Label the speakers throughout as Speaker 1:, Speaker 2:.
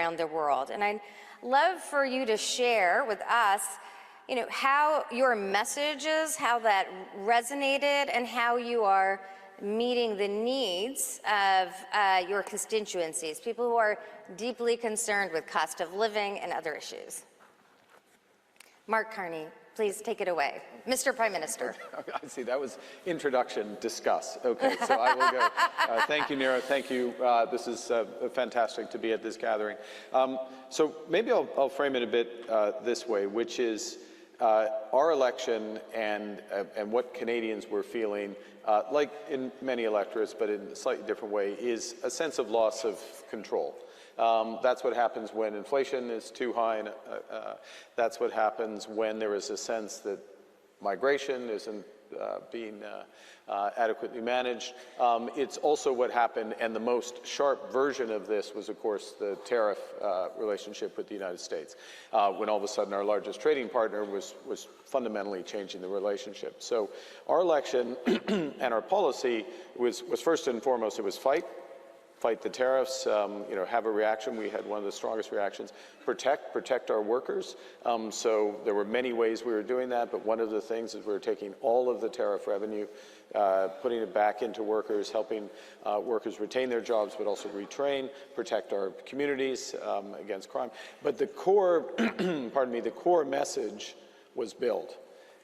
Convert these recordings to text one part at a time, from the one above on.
Speaker 1: around the world. And I'd love for you to share with us, how your messages, how that resonated, and how you are meeting the needs of your constituencies, people who are deeply concerned with cost of living and other issues. Mark Carney, please take it away. Mr. Prime Minister.
Speaker 2: I see, that was introduction, discuss. Okay, so I will go. Thank you, Neera, thank you. This is fantastic to be at this gathering. So maybe I'll frame it a bit this way, which is our election and what Canadians were feeling, like in many electorates, but in a slightly different way, is a sense of loss of control. That's what happens when inflation is too high, and that's what happens when there is a sense that migration isn't being adequately managed. It's also what happened, and the most sharp version of this was, of course, the tariff relationship with the United States, when all of a sudden our largest trading partner was fundamentally changing the relationship. So our election and our policy was first and foremost, it was fight the tariffs, have a reaction. We had one of the strongest reactions. Protect our workers. So there were many ways we were doing that, but one of the things is we were taking all of the tariff revenue, putting it back into workers, helping workers retain their jobs, but also retrain, protect our communities against crime. But the core, pardon me, the core message was build.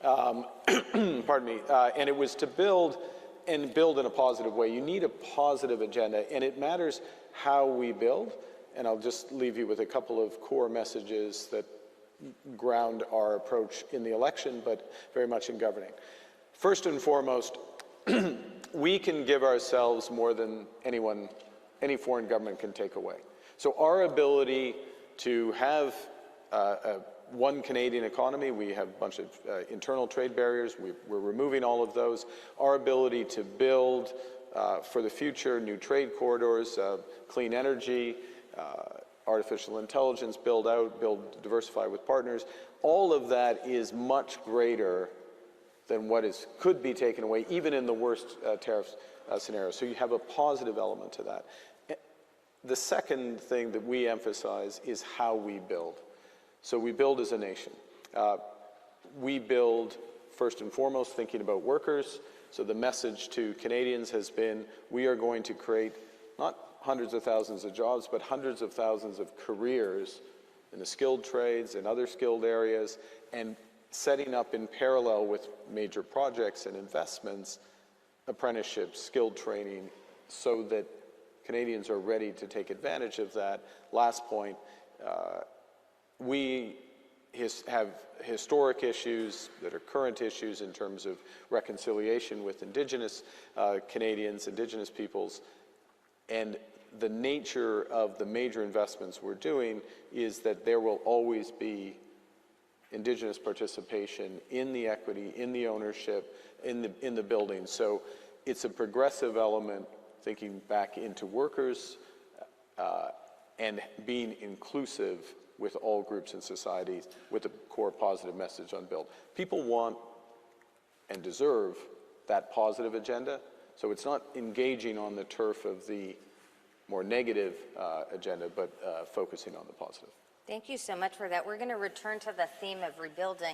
Speaker 2: Pardon me, and it was to build and build in a positive way. You need a positive agenda, and it matters how we build. And I'll just leave you with a couple of core messages that ground our approach in the election, but very much in governing. First and foremost, we can give ourselves more than any foreign government can take away. So our ability to have one Canadian economy, we have a bunch of internal trade barriers, we're removing all of those. Our ability to build for the future new trade corridors, clean energy, artificial intelligence, build, diversify with partners, all of that is much greater than what could be taken away, even in the worst tariff scenario. So you have a positive element to that. The second thing that we emphasize is how we build. So we build as a nation. We build first and foremost thinking about workers. So the message to Canadians has been, we are going to create not hundreds of thousands of jobs, but hundreds of thousands of careers in the skilled trades and other skilled areas, and setting up in parallel with major projects and investments, apprenticeships, skilled training, so that Canadians are ready to take advantage of that. Last point, we have historic issues that are current issues in terms of reconciliation with Indigenous Canadians, Indigenous peoples, and the nature of the major investments we're doing is that there will always be Indigenous participation in the equity, in the ownership, in the building. So it's a progressive element, thinking back into workers and being inclusive with all groups in society, with a core positive message on build. People want and deserve that positive agenda, so it's not engaging on the turf of the more negative agenda, but focusing on the positive.
Speaker 1: Thank you so much for that. We're going to return to the theme of rebuilding.